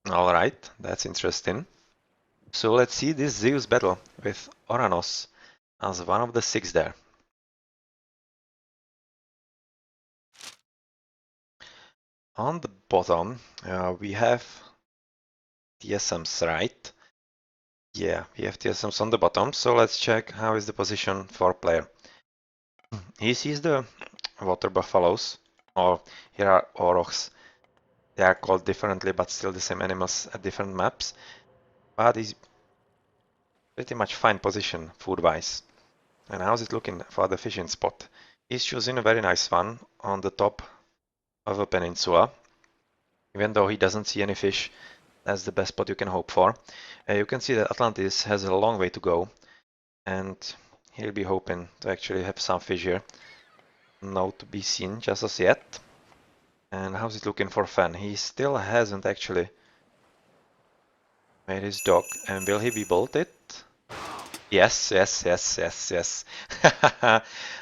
Alright, that's interesting. So let's see this Zeus battle with Oranos as one of the 6 there. On the bottom, we have TSMs, right? Yeah, we have TSMs on the bottom, so let's check how is the position for player. He sees the water buffaloes, or here are aurochs. They are called differently, but still the same animals at different maps. But he's pretty much fine position food-wise. And how's it looking for the fishing spot? He's choosing a very nice one on the top of a peninsula. Even though he doesn't see any fish, that's the best spot you can hope for. You can see that Atlantis has a long way to go, and he'll be hoping to actually have some fish here. No to be seen just as yet. And how's it looking for Fan? He still hasn't actually made his dock, and will he be bolted? Yes, yes, yes, yes, yes.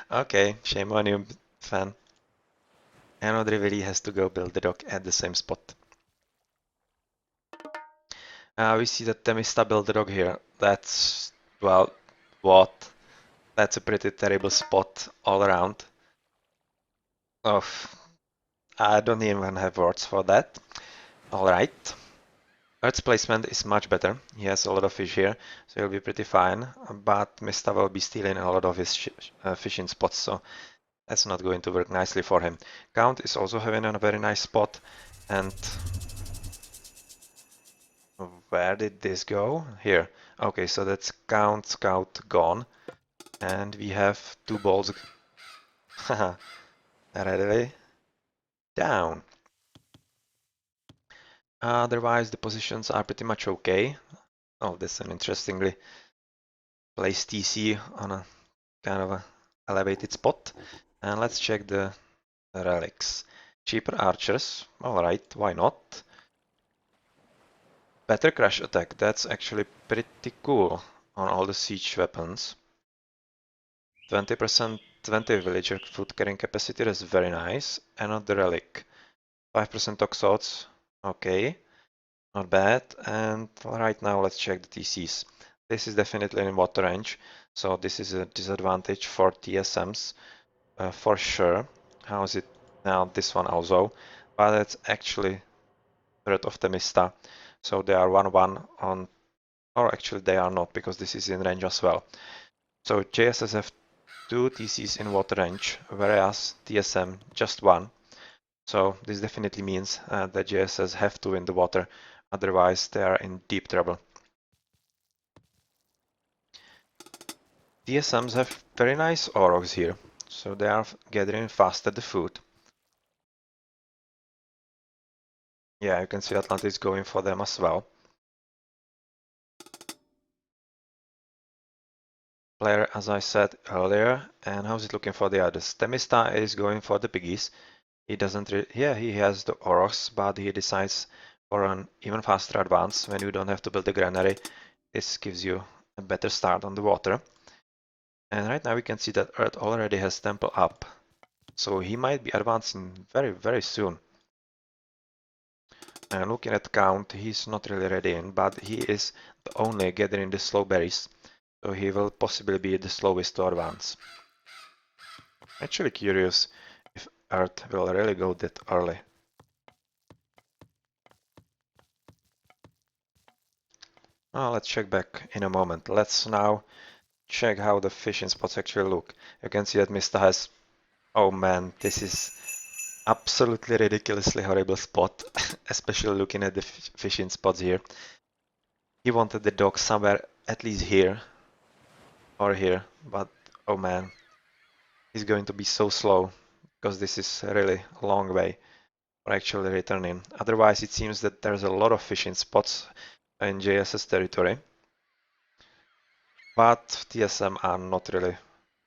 Okay, shame on you, Fan. And really has to go build the dock at the same spot. We see that Temista built the dock here. That's, well, what? That's a pretty terrible spot all around. Oh, I don't even have words for that. Alright. Earth's placement is much better. He has a lot of fish here, so he'll be pretty fine. But Mista will be stealing a lot of his fishing spots, so that's not going to work nicely for him. Count is also having a very nice spot, and where did this go? Here. Okay, so that's Count, Scout gone, and we have 2 balls right away down. Otherwise, the positions are pretty much okay. Oh, that's an interestingly placed TC on a kind of a elevated spot. And let's check the relics. Cheaper archers, alright, why not? Better crash attack, that's actually pretty cool on all the siege weapons. 20% 20 villager food carrying capacity, that's very nice. Another relic. 5% toxots, okay, not bad. And right now let's check the TCs. This is definitely in water range, so this is a disadvantage for TSMs. For sure. How is it now? This one also, but it's actually threat of Temista. So they are 1-1 on, or actually they are not, because this is in range as well. So JSS have 2 TCs in water range, whereas TSM just 1. So this definitely means that JSS have to win the water, otherwise they are in deep trouble. TSMs have very nice aurochs here, so they are gathering fast at the food. Yeah, you can see Atlantis going for them as well. Player, as I said earlier, and how's it looking for the others? Temista is going for the piggies. He doesn't, yeah, he has the aurochs, but he decides for an even faster advance when you don't have to build a granary. This gives you a better start on the water. And right now we can see that Earth already has temple up, so he might be advancing very, very soon. And looking at count, he's not really ready in, but he is the only gathering the slow berries, so he will possibly be the slowest to advance. Actually curious if Earth will really go that early. Let's check back in a moment. Let's now check how the fishing spots actually look. You can see that Mista has... Oh man, this is absolutely ridiculously horrible spot, especially looking at the fishing spots here. He wanted the dock somewhere at least here or here, but oh man, he's going to be so slow because this is a really long way for actually returning. Otherwise, it seems that there's a lot of fishing spots in JSS territory, but TSM are not really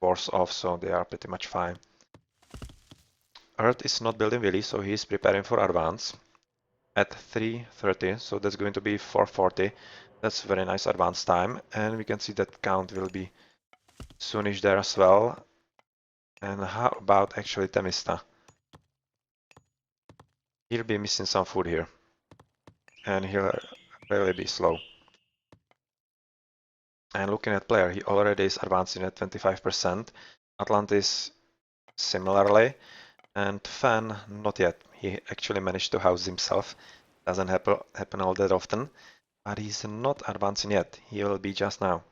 worse off, so they are pretty much fine. Earth is not building really, so he's preparing for advance at 3:30, so that's going to be 4:40. That's very nice advance time, and we can see that count will be soonish there as well. And how about actually Temista? He'll be missing some food here. and he'll really be slow. And looking at player, he already is advancing at 25%. Atlantis similarly, and Fan not yet. He actually managed to house himself. Doesn't happen all that often, but he's not advancing yet. He will be just now.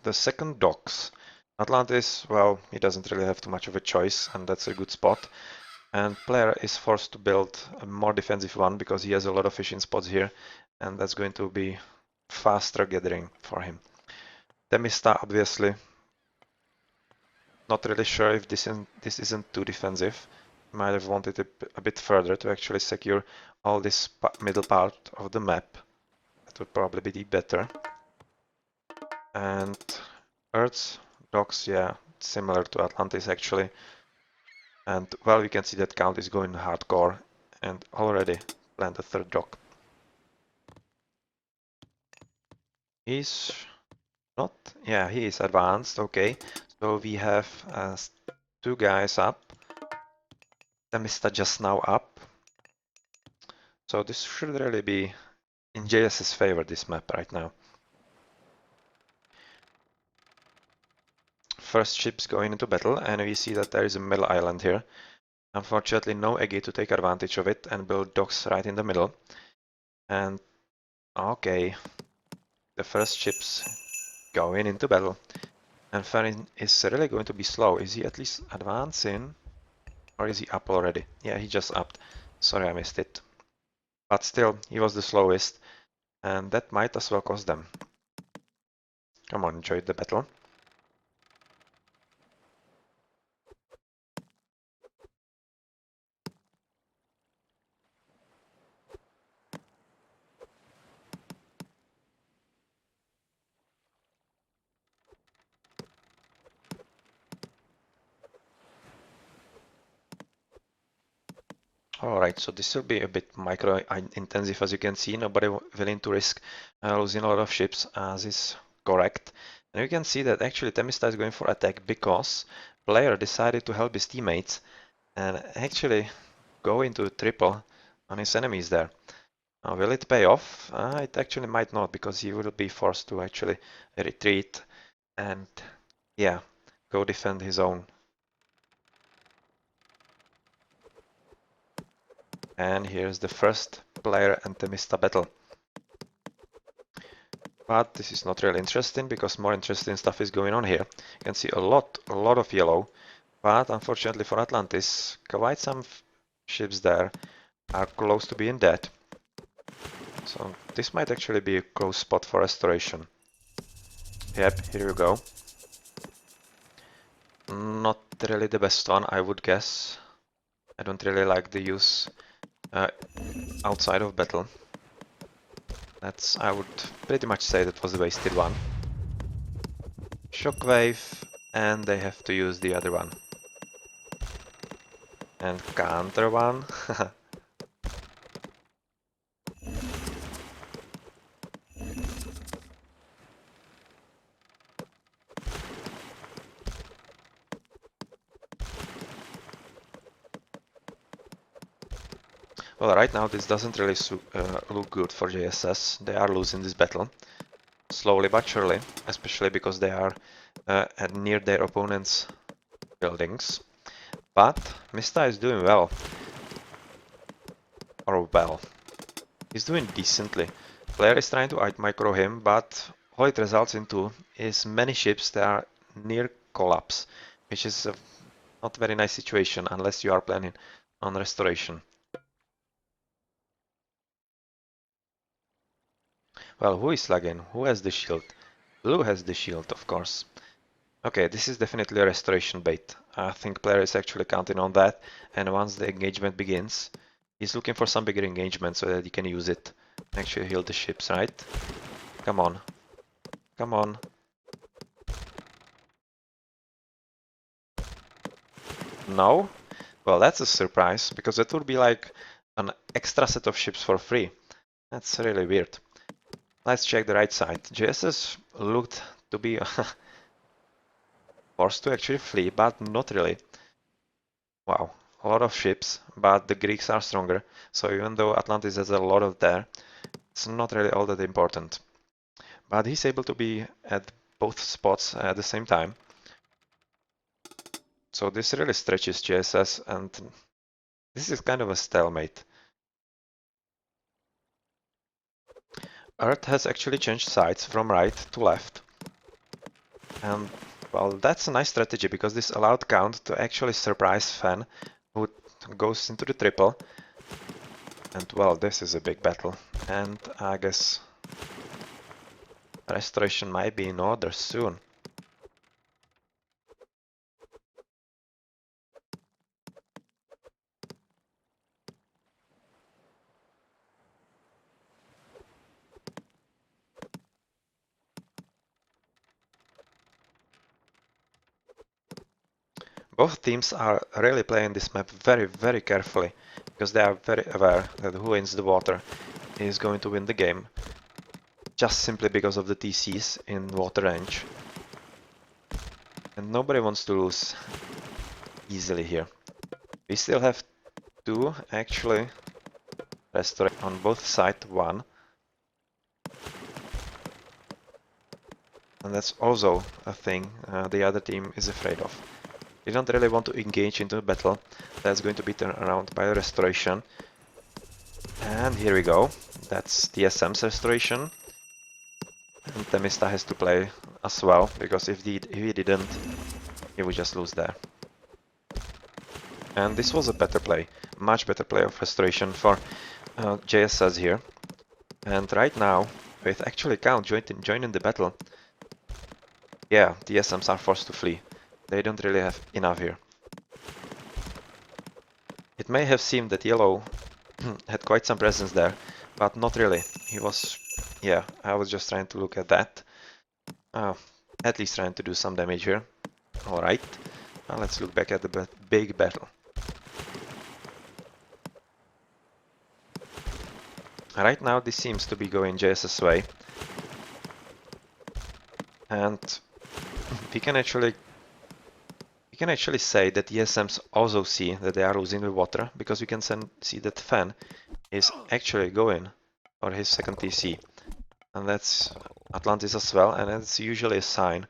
The second docks. Atlantis, well, he doesn't really have too much of a choice, and that's a good spot. And player is forced to build a more defensive one because he has a lot of fishing spots here, and that's going to be faster gathering for him. Temista, obviously, not really sure if this isn't too defensive. Might have wanted it a bit further to actually secure all this middle part of the map. That would probably be better. And Earth's docks, yeah, similar to Atlantis actually. And well, we can see that Count is going hardcore and already planned a third dock. He's not, yeah, he is advanced, okay. So we have two guys up. Temista just now up. So this should really be in JS's favor, this map right now. First ships going into battle, and we see that there is a middle island here. Unfortunately, no Eggy to take advantage of it and build docks right in the middle. And okay, the first ships going into battle. And Farin is really going to be slow. Is he at least advancing? Or is he up already? Yeah, he just upped. Sorry, I missed it. But still, he was the slowest. And that might as well cost them. Come on, enjoy the battle. Alright, so this will be a bit micro-intensive as you can see. Nobody willing to risk losing a lot of ships, as is correct. And you can see that actually Temista is going for attack because player decided to help his teammates and actually go into triple on his enemies there. Will it pay off? It actually might not, because he will be forced to actually retreat and, yeah, go defend his own. And here's the first player and Temista battle. But this is not really interesting, because more interesting stuff is going on here. You can see a lot of yellow, but unfortunately for Atlantis, quite some ships there are close to being dead. So this might actually be a close spot for restoration. Yep, here you go. Not really the best one, I would guess. I don't really like the use outside of battle. I would pretty much say that was the wasted one. Shockwave, and they have to use the other one. And counter one. Well, right now this doesn't really look good for JSS. They are losing this battle. Slowly but surely, especially because they are near their opponent's buildings. But Mista is doing well. Or well. He's doing decently. Player is trying to out-micro him, but all it results into is many ships that are near collapse, which is a not very nice situation unless you are planning on restoration. Well, who is lagging? Who has the shield? Blue has the shield, of course. Okay, this is definitely a restoration bait. I think player is actually counting on that, and once the engagement begins, he's looking for some bigger engagement so that he can use it. Actually heal the ships, right? Come on. Come on. No? Well, that's a surprise, because that would be like an extra set of ships for free. That's really weird. Let's check the right side. JSS looked to be forced to actually flee, but not really. Wow, a lot of ships, but the Greeks are stronger. So even though Atlantis has a lot of there, it's not really all that important. But he's able to be at both spots at the same time. So this really stretches JSS, and this is kind of a stalemate. Earth has actually changed sides from right to left. And well, that's a nice strategy because this allowed Count to actually surprise Fan, who goes into the triple. And well, this is a big battle. And I guess restoration might be in order soon. Both teams are really playing this map very, very carefully, because they are very aware that who wins the water is going to win the game, just simply because of the TCs in water range. And nobody wants to lose easily here. We still have two actually restore on both sides, one. And that's also a thing the other team is afraid of. They don't really want to engage into a battle that's going to be turned around by a restoration. And here we go. That's TSM's restoration. And Temista has to play as well, because if he didn't, he would just lose there. And this was a better play, much better play of restoration for JSS here. And right now, with actually Count joining the battle, yeah, TSMs are forced to flee. They don't really have enough here. It may have seemed that Yellow had quite some presence there, but not really. He was... yeah, I was just trying to look at that. At least trying to do some damage here. Alright, now let's look back at the big battle. Right now this seems to be going JSS way. And we can actually say that TSMs also see that they are losing the water, because we can see that Fan is actually going for his second TC. And that's Atlantis as well, and it's usually a sign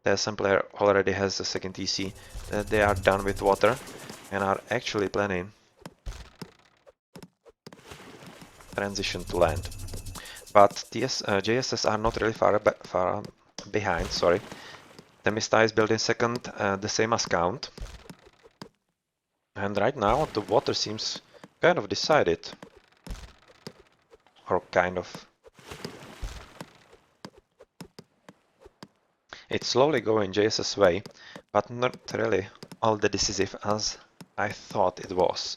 that some player already has the second TC, that they are done with water and are actually planning transition to land. But JSS are not really far behind, sorry. Temista is building second, the same as Count. And right now the water seems kind of decided. Or kind of. It's slowly going JSS way, but not really all that decisive as I thought it was.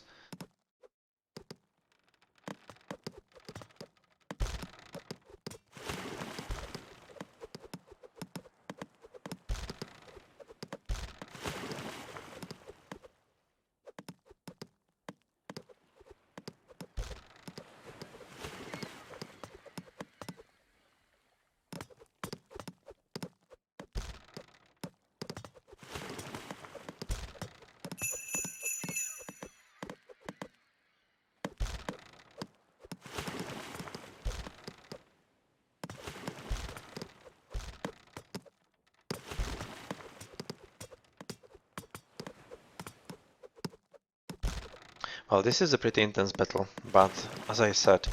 Well, this is a pretty intense battle, but as I said,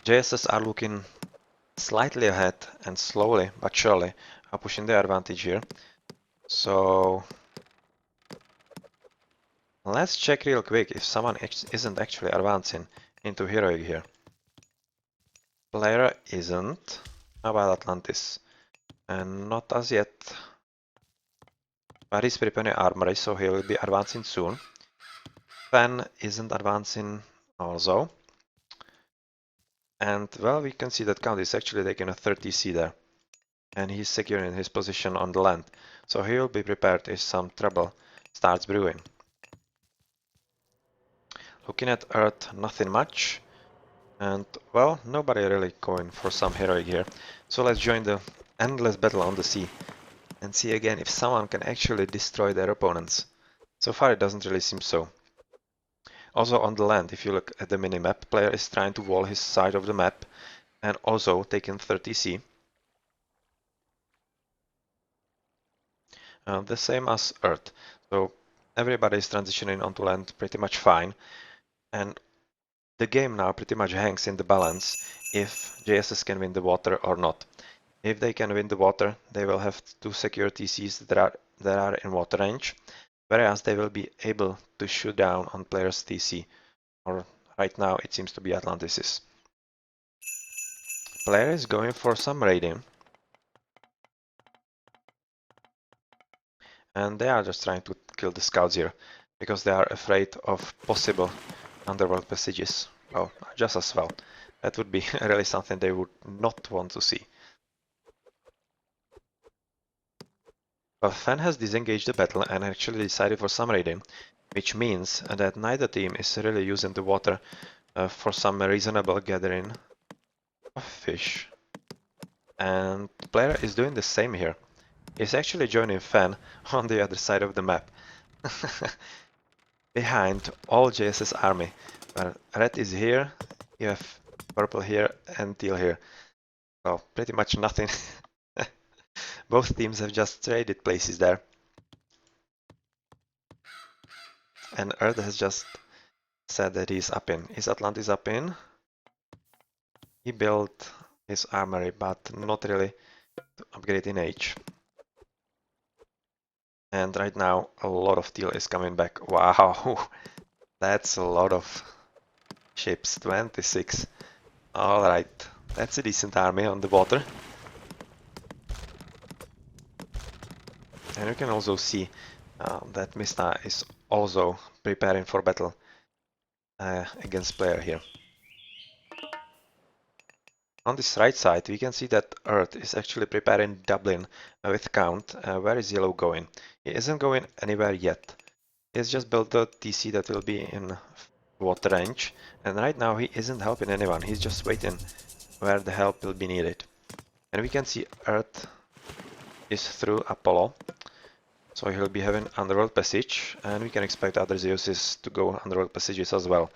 JSS are looking slightly ahead and slowly but surely are pushing their advantage here. So let's check real quick if someone isn't actually advancing into heroic here. Player isn't. How about Atlantis? And not as yet. But he's preparing armory, so he will be advancing soon. Fan isn't advancing also. And well, we can see that Count is actually taking a 30C there. And he's securing his position on the land. So he will be prepared if some trouble starts brewing. Looking at Earth, nothing much. And well, nobody really going for some heroic here. So let's join the endless battle on the sea and see again if someone can actually destroy their opponents. So far it doesn't really seem so. Also on the land, if you look at the minimap, player is trying to wall his side of the map and also taking 30C. The same as Earth. So everybody is transitioning onto land pretty much fine. And the game now pretty much hangs in the balance if JSS can win the water or not. If they can win the water, they will have to secure TCs that are in water range, whereas they will be able to shoot down on players' TC, or right now it seems to be Atlantis'. Player is going for some raiding, and they are just trying to kill the scouts here, because they are afraid of possible underworld passages. Well, just as well. That would be really something they would not want to see. Well, Fan has disengaged the battle and actually decided for some raiding, which means that neither team is really using the water for some reasonable gathering of fish. And the player is doing the same here. He's actually joining Fan on the other side of the map. Behind all JSS army. Well, red is here, you have purple here and teal here. Well, pretty much nothing. Both teams have just traded places there. And Earth has just said that he's up in. Is Atlantis up in? He built his armory, but not really to upgrade in age. And right now a lot of teal is coming back. Wow, that's a lot of ships, 26. Alright, that's a decent army on the water. And you can also see that Mista is also preparing for battle against player here. On this right side, we can see that Earth is actually preparing Dublin with Count. Where is Yellow going? He isn't going anywhere yet. He's just built a TC that will be in water range, and right now he isn't helping anyone. He's just waiting where the help will be needed. And we can see Earth is through Apollo, so he'll be having Underworld Passage, and we can expect other Zeuses to go Underworld Passages as well.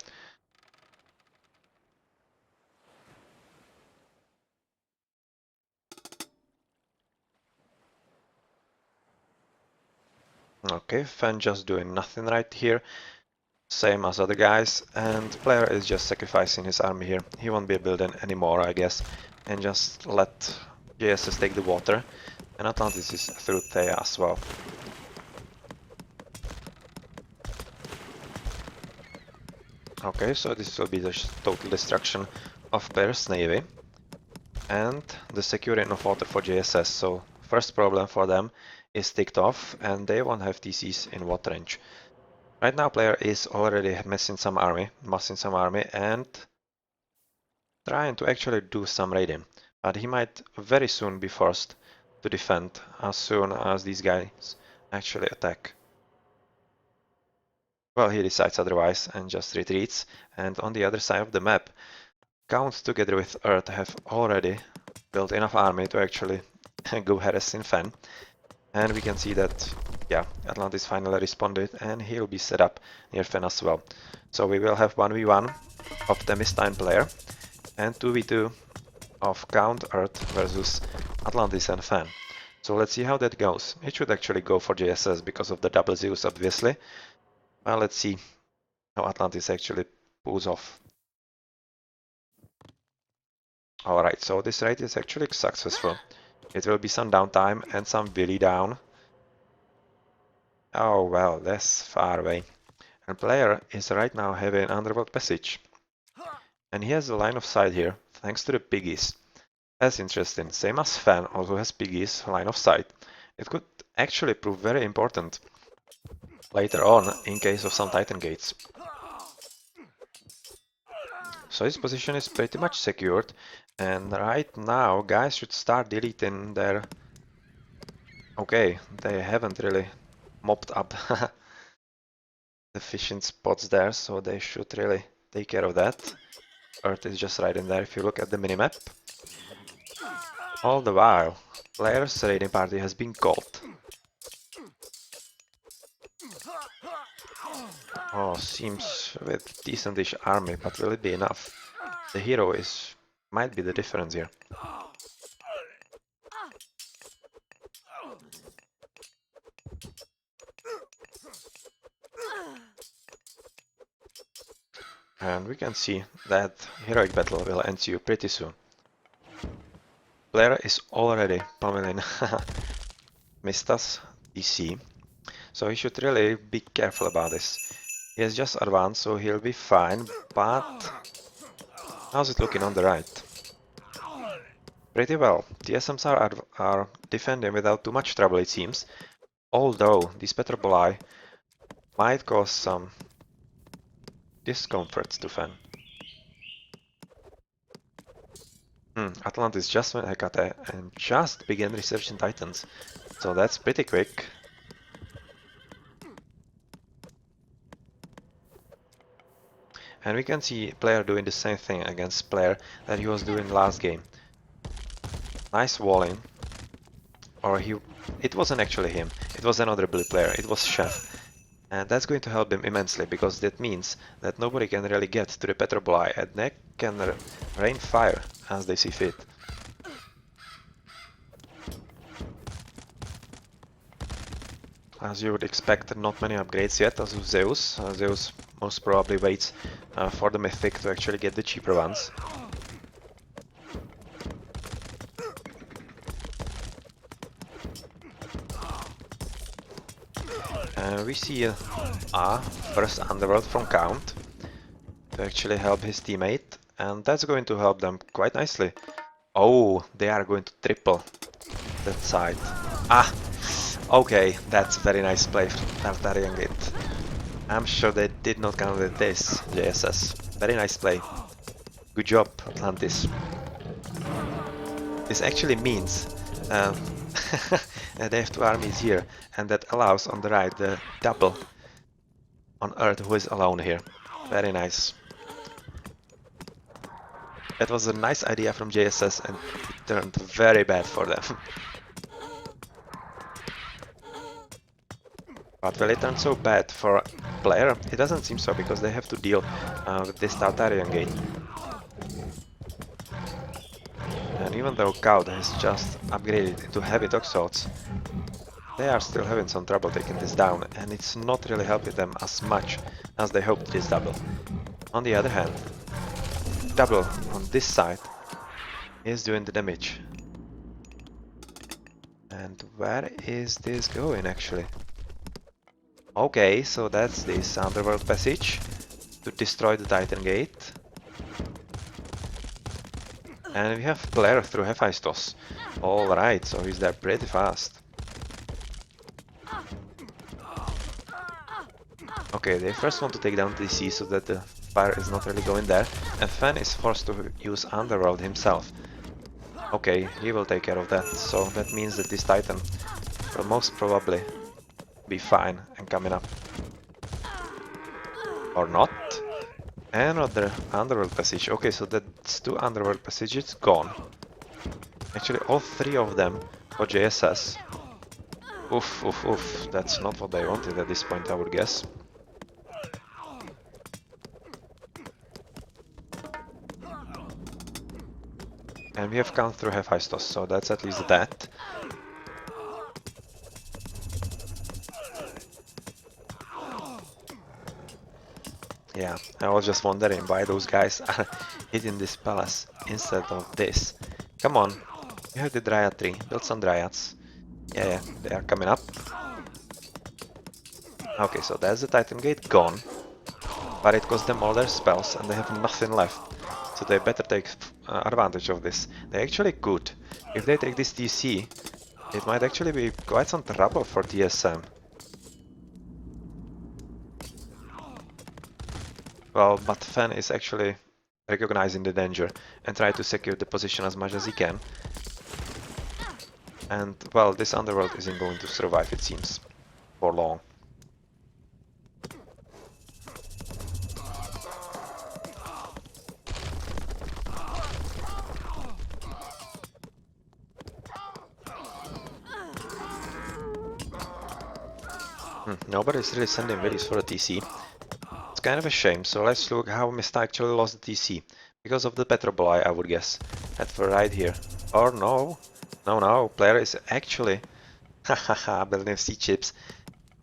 Okay, Fan just doing nothing right here, same as other guys, and player is just sacrificing his army here. He won't be building anymore, I guess, and just let JSS take the water, and Atlantis is through Thea as well. Okay, so this will be the total destruction of player's navy and the securing of water for JSS. So first problem for them is ticked off, and they won't have TCs in water range. Right now player is already massing some army, and trying to actually do some raiding, but he might very soon be forced to defend as soon as these guys actually attack. Well, he decides otherwise and just retreats, and on the other side of the map, Counts together with Earth have already built enough army to actually go harassing Fan. And we can see that, yeah, Atlantis finally responded and he'll be set up near Fen as well. So we will have 1v1 of the Mistine player and 2v2 of Count Earth versus Atlantis and Fen. So let's see how that goes. It should actually go for JSS because of the double Zeus, obviously. Well, let's see how Atlantis actually pulls off. Alright, so this raid is actually successful. It will be some downtime and some Willy down. Oh well, that's far away. And player is right now having Underworld Passage. And he has a line of sight here, thanks to the piggies. That's interesting. Same as Fan also has piggies, line of sight. It could actually prove very important later on in case of some Titan gates. So his position is pretty much secured, and right now guys should start deleting their... Okay, they haven't really mopped up the fishing spots there, so they should really take care of that. Earth is just right in there if you look at the minimap. All the while, player's raiding party has been called. Oh, seems with decentish army, but will it be enough? The hero might be the difference here. And we can see that heroic battle will ensue pretty soon. Player is already pummeling Mista's DC, so he should really be careful about this. He has just advanced, so he'll be fine, but how's it looking on the right? Pretty well. TSMs are defending without too much trouble, it seems, although these Petroboli might cause some discomforts to Fen. Atlantis just went Hecate and just began researching Titans, so that's pretty quick. And we can see player doing the same thing against player that he was doing last game. Nice walling. Or it wasn't actually him, it was another blue player, it was Chef. And that's going to help him immensely, because that means that nobody can really get to the Petroboli and they can rain fire as they see fit. As you would expect, not many upgrades yet as of Zeus. Zeus most probably waits for the Mythic to actually get the cheaper ones. We see first Underworld from Count to actually help his teammate, and that's going to help them quite nicely. Oh, they are going to triple that side. Okay, that's very nice play from Tartarian Gate. I'm sure they did not count with this, JSS. Very nice play. Good job, Atlantis. This actually means they have two armies here, and that allows on the right the double on Earth who is alone here. Very nice. That was a nice idea from JSS and it turned very bad for them. But will it turn so bad for player? It doesn't seem so, because they have to deal with this Tartarian gate. And even though Cloud has just upgraded into heavy toxotes, they are still having some trouble taking this down, and it's not really helping them as much as they hoped this double. On the other hand, double on this side is doing the damage. And where is this going actually? Okay, so that's this Underworld passage to destroy the Titan gate. And we have player through Hephaestus. Alright, so he's there pretty fast. Okay, they first want to take down DC so that the fire is not really going there. And Fen is forced to use Underworld himself. Okay, he will take care of that. So that means that this Titan will most probably be fine and coming up. Or not. Another Underworld passage. Okay, so that's two Underworld passages gone. Actually, all three of them for JSS. Oof, oof, oof. That's not what they wanted at this point, I would guess. And we have gone through Hephaestus, so that's at least that. Yeah, I was just wondering why those guys are hitting this palace instead of this. Come on, you have the Dryad tree, build some Dryads. Yeah, they are coming up. Okay, so that's the Titan Gate gone. But it cost them all their spells and they have nothing left. So they better take advantage of this. They actually could. If they take this TC, it might actually be quite some trouble for TSM. Well, but Fen is actually recognizing the danger and try to secure the position as much as he can. And, well, this Underworld isn't going to survive, it seems, for long. Nobody's really sending videos for a TC. kind of a shame. So let's look how Mista actually lost the TC. Because of the Petroboli, I would guess. That's right here. Or no. No, player is actually hahaha building C chips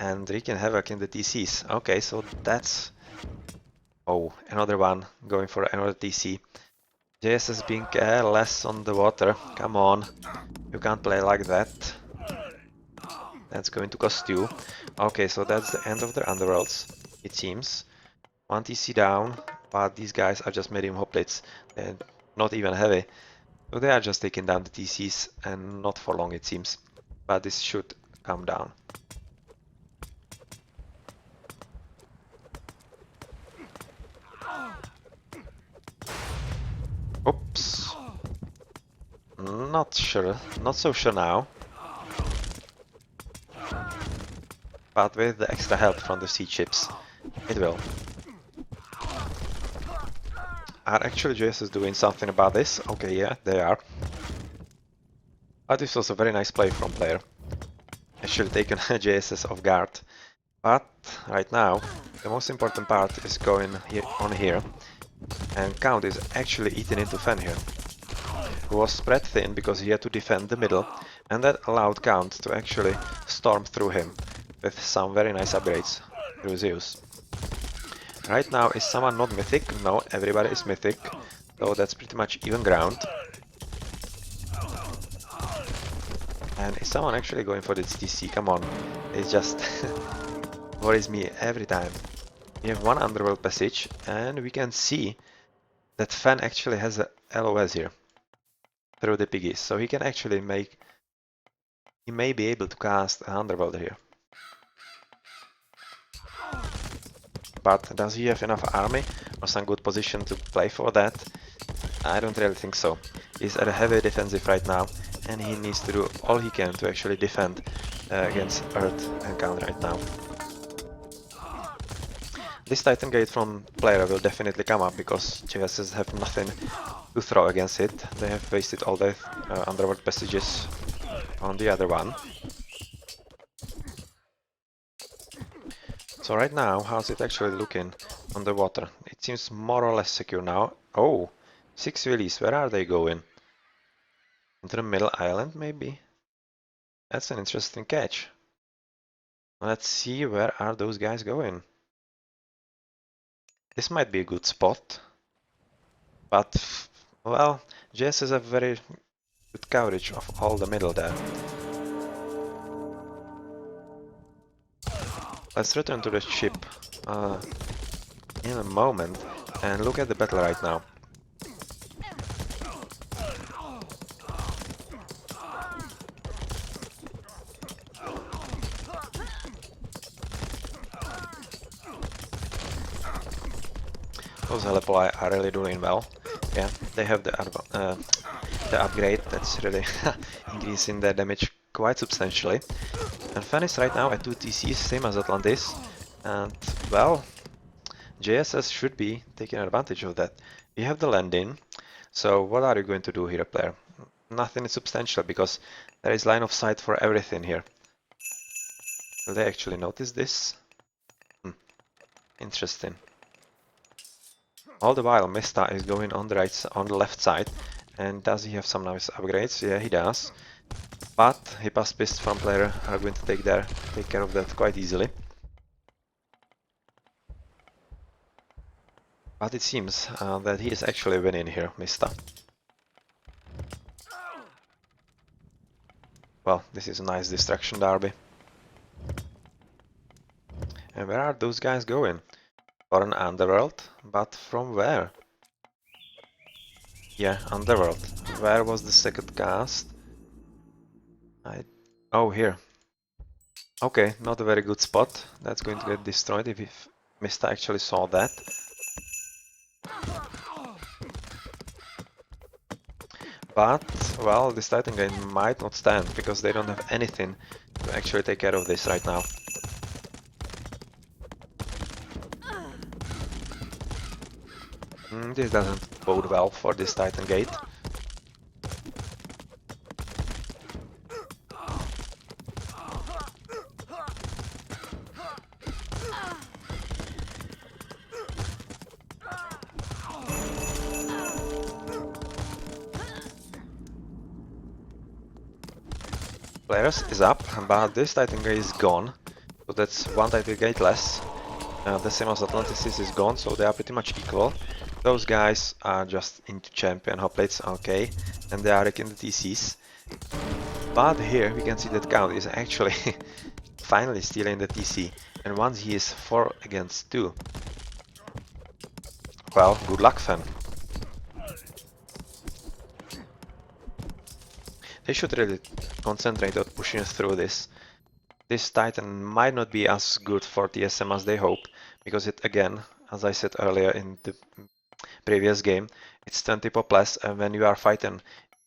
and wreaking havoc in the TCs. Okay, so that's... Oh, another one going for another TC. JSS being careless on the water. Come on. You can't play like that. That's going to cost you. Okay, so that's the end of the Underworlds, it seems. One TC down, but these guys are just medium hoplites. They're not even heavy. So they are just taking down the TCs, and not for long it seems. But this should come down. Oops. Not sure. Not so sure now. But with the extra help from the sea chips, it will. Are actually JSS doing something about this? Okay, yeah, they are. But this was a very nice play from player. Actually taken JSS off guard. But right now, the most important part is going on here. And Count is actually eating into Fen here, who was spread thin because he had to defend the middle, and that allowed Count to actually storm through him with some very nice upgrades through Zeus. Right now, is someone not mythic? No, everybody is mythic, so that's pretty much even ground. And is someone actually going for this TC? Come on, it just worries me every time. We have one Underworld passage, and we can see that Fen actually has a LOS here through the piggies, so he can actually make... He may be able to cast an Underworld here. But does he have enough army or some good position to play for that? I don't really think so. He's at a heavy defensive right now, and he needs to do all he can to actually defend against Earth and Count right now. This Titan Gate from player will definitely come up because JSS have nothing to throw against it. They have wasted all their Underworld passages on the other one. So right now, how's it actually looking on the water? It seems more or less secure now. Oh, 6 wheelies, where are they going? Into the middle island, maybe? That's an interesting catch. Let's see, where are those guys going? This might be a good spot. But, well, JS has a very good coverage of all the middle there. Let's return to the ship in a moment and look at the battle right now. Those Helipoli are really doing well. Yeah, they have the upgrade that's really increasing their damage quite substantially. And Fen is right now at 2 TCs, same as Atlantis. And, well, JSS should be taking advantage of that. We have the landing. So what are you going to do here, player? Nothing substantial because there is line of sight for everything here. Will they actually notice this? Interesting. All the while, Mista is going on the left side, and does he have some nice upgrades? Yeah, he does. But Hippaspeast from player are going to take care of that quite easily. But it seems that he is actually winning here, Mista. Well, this is a nice distraction derby. And where are those guys going? For an Underworld? But from where? Yeah, Underworld. Where was the second cast? Oh, here. Okay, not a very good spot. That's going to get destroyed if Mista actually saw that. But, well, this Titan game might not stand because they don't have anything to actually take care of this right now. This doesn't bode well for this Titan Gate. Players is up, but this Titan gate is gone. So that's one Titan gate less. The same as Atlantis is gone, so they are pretty much equal. Those guys are just into champion hoplites, okay, and they are wrecking the TCs. But here we can see that Count is actually finally stealing the TC, and once he is 4 against 2, well, good luck, fam. They should really concentrate on pushing through this. This Titan might not be as good for TSM as they hope, because it again, as I said earlier in the previous game, it's 20 pop less, and when you are fighting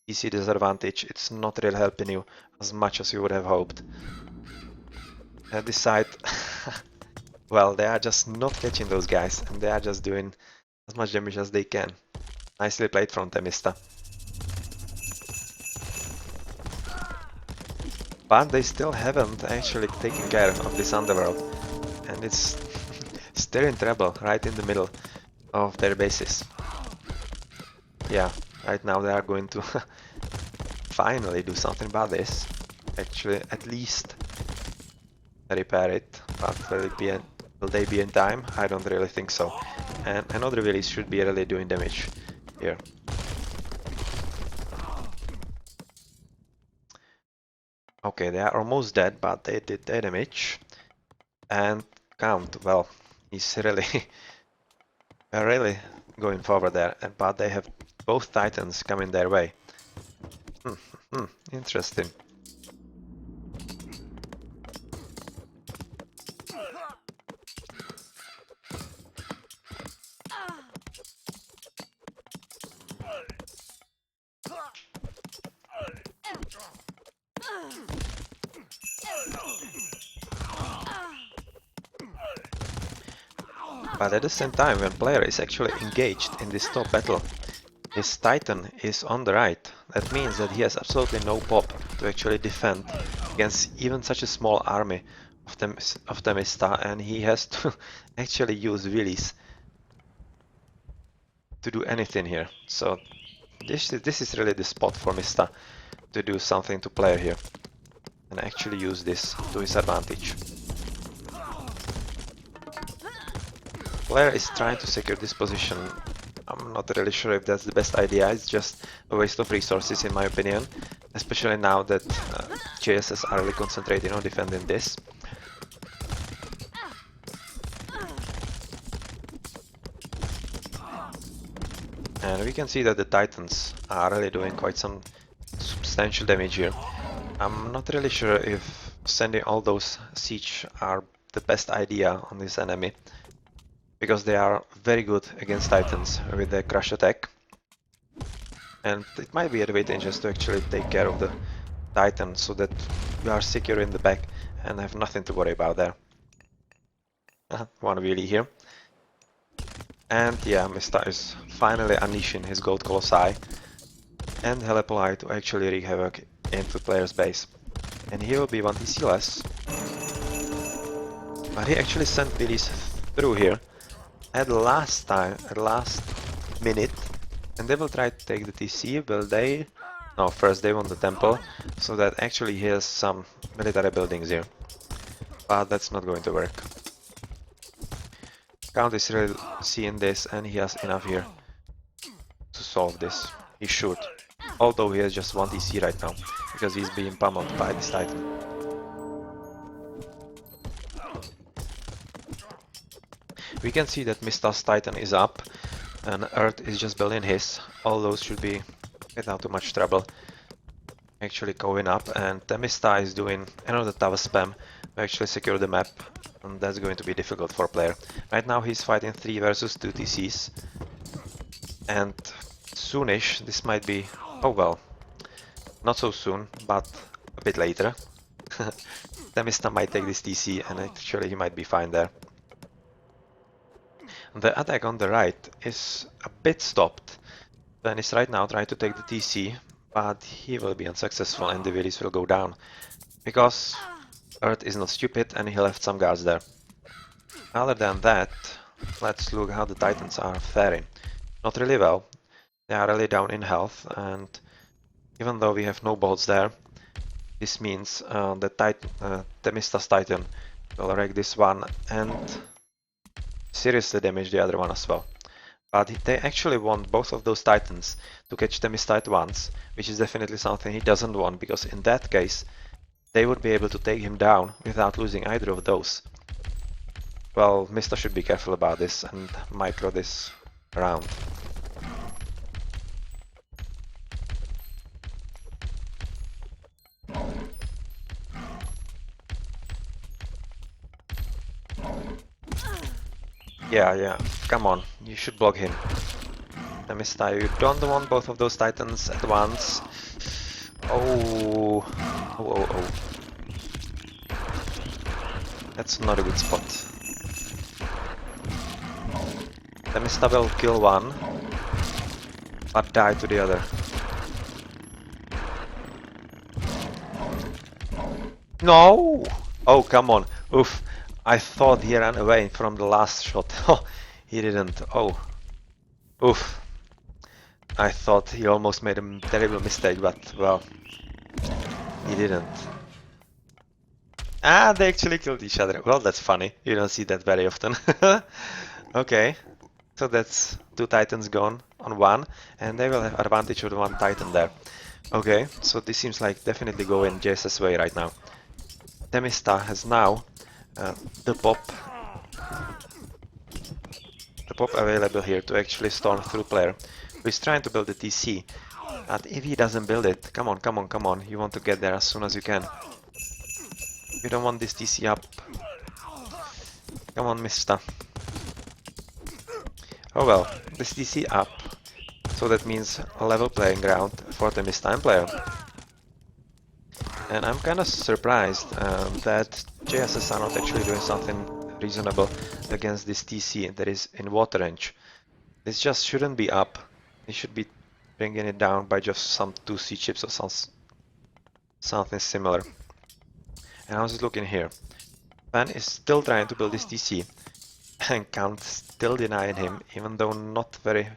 TC disadvantage, it's not really helping you as much as you would have hoped. At this side, well, they are just not catching those guys, and they are just doing as much damage as they can. Nicely played from Temista. But they still haven't actually taken care of this Underworld, and it's still in trouble right in the middle of their bases. Yeah, right now they are going to finally do something about this. Actually, at least repair it, but will they be in time? I don't really think so. And another release should be really doing damage here. Okay, they are almost dead, but they did their damage. And Count, well, he's really, really going forward there, but they have both Titans coming their way. Interesting. But at the same time, when player is actually engaged in this top battle, his Titan is on the right. That means that he has absolutely no pop to actually defend against even such a small army of Temista, and he has to actually use wheelies to do anything here. So this is really the spot for Mista to do something to player here and actually use this to his advantage. Player is trying to secure this position. I'm not really sure if that's the best idea, it's just a waste of resources in my opinion, especially now that JSS are really concentrating on defending this. And we can see that the Titans are really doing quite some substantial damage here. I'm not really sure if sending all those siege are the best idea on this enemy, because they are very good against Titans with their crush attack. And it might be advantageous to actually take care of the Titan so that you are secure in the back and have nothing to worry about there. One wheelie here. And yeah, Mista is finally unleashing his Gold Colossi and Helepoly to actually wreak havoc into player's base. And he will be 1 TC less. But he actually sent wheelies through here at last minute. And they will try to take the TC, will they? No, first they want the temple, so that actually he has some military buildings here. But that's not going to work. Count is really seeing this and he has enough here to solve this. He should. Although he has just 1 TC right now, because he's being pummeled by this Titan. We can see that Mista's Titan is up and Earth is just building his. All those should be without too much trouble actually going up, and Temista is doing another tower spam to actually secure the map, and that's going to be difficult for player. Right now he's fighting 3 versus 2 TCs, and soonish this might be, oh well, not so soon, but a bit later. Temista might take this TC and actually he might be fine there. The attack on the right is a bit stopped. Ben is right now trying to take the TC, but he will be unsuccessful and the wheelies will go down, because Earth is not stupid and he left some guards there. Other than that, let's look how the Titans are faring. Not really well. They are really down in health, and even though we have no bolts there, This means the Themista's Titan will wreck this one and seriously damage the other one as well. But they actually want both of those Titans to catch Themista at once, which is definitely something he doesn't want, because in that case they would be able to take him down without losing either of those. Well, Mista should be careful about this and micro this around. Yeah, come on, you should block him. Mista, you don't want both of those Titans at once. Oh. That's not a good spot. Mista will kill one, but die to the other. No! Oh, come on. Oof. I thought he ran away from the last shot. Oh, he didn't. Oh. Oof. I thought he almost made a terrible mistake, but, well, he didn't. Ah, they actually killed each other. Well, that's funny. You don't see that very often. Okay. So that's 2 Titans gone on 1, and they will have advantage of the 1 Titan there. Okay, so this seems like definitely going JSS way right now. Themista has now the pop available here to actually storm through player who is trying to build the TC. But if he doesn't build it, come on, you want to get there as soon as you can. You don't want this TC up. Come on, Mista. Oh well, this TC up, so that means a level playing ground for the Mista player. And I'm kind of surprised that JSS are not actually doing something reasonable against this TC that is in water range. This just shouldn't be up. They should be bringing it down by just some 2 sea chips or something similar. And how's it looking here? Fan is still trying to build this TC, and Count still denying him, even though not very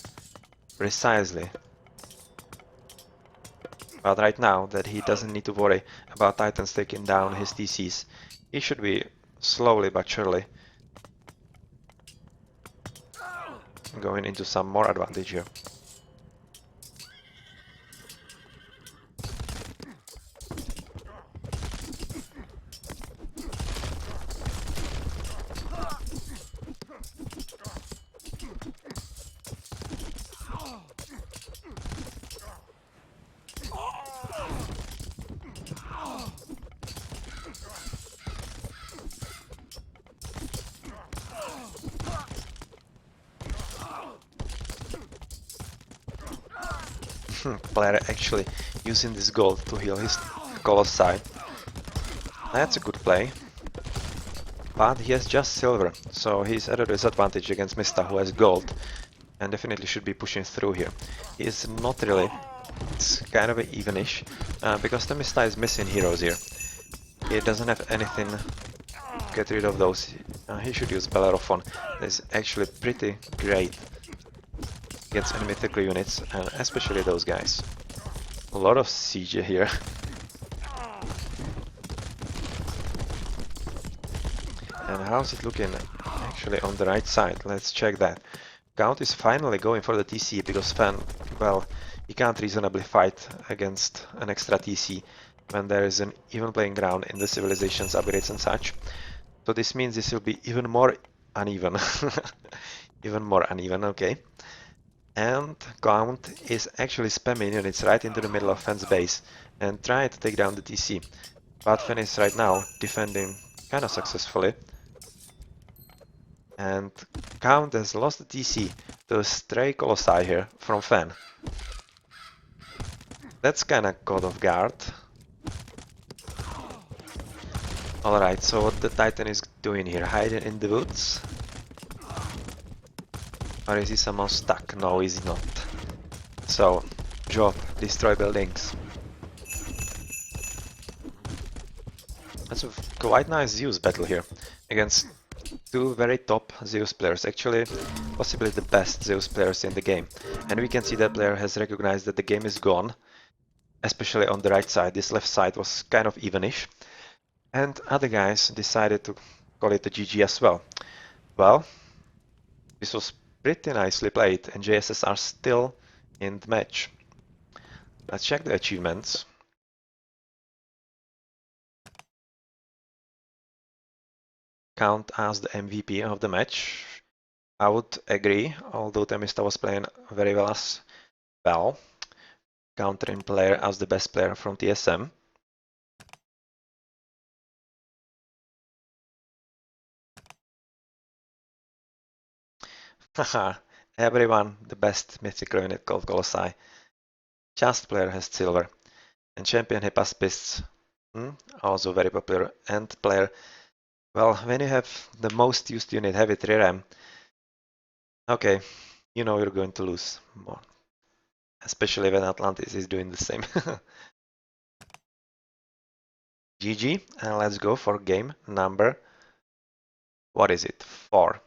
precisely. But right now that he doesn't need to worry about Titans taking down his TCs, he should be slowly but surely going into some more advantage here. Player actually using this gold to heal his Colossi. That's a good play. But he has just silver, so he's at a disadvantage against Mista, who has gold, and definitely should be pushing through here. He is not really. It's kind of evenish, because the Mista is missing heroes here. He doesn't have anything to get rid of those. He should use Bellerophon. That's actually pretty great against enemy mythical units, and especially those guys. A lot of siege here. And how's it looking actually on the right side? Let's check that. Count is finally going for the TC because Fan, well, he can't reasonably fight against an extra TC when there is an even playing ground in the civilizations, upgrades and such. So this means this will be even more uneven. Even more uneven, okay. And Count is actually spamming units right into the middle of Fan's base and trying to take down the TC. But Fan is right now defending kind of successfully. And Count has lost the TC to a stray Colossi here from Fan. That's kinda caught off guard. Alright, so what the Titan is doing here? Hiding in the woods? Or is he somehow stuck? No, is he not? So, drop, destroy buildings. That's a quite nice Zeus battle here against 2 very top Zeus players, actually possibly the best Zeus players in the game. And we can see that player has recognized that the game is gone especially on the right side. This left side was kind of evenish. And other guys decided to call it a GG as well. Well, this was pretty nicely played, and JSS are still in the match. Let's check the achievements. Count as the MVP of the match. I would agree, although Temista was playing very well as well. Countering player as the best player from TSM. Haha, everyone the best mythical unit called Colossi. Just player has silver. And champion Hypaspists, also very popular. And player, well, when you have the most used unit, heavy 3 okay, you know you're going to lose more. Especially when Atlantis is doing the same. GG, and let's go for game number, what is it, 4.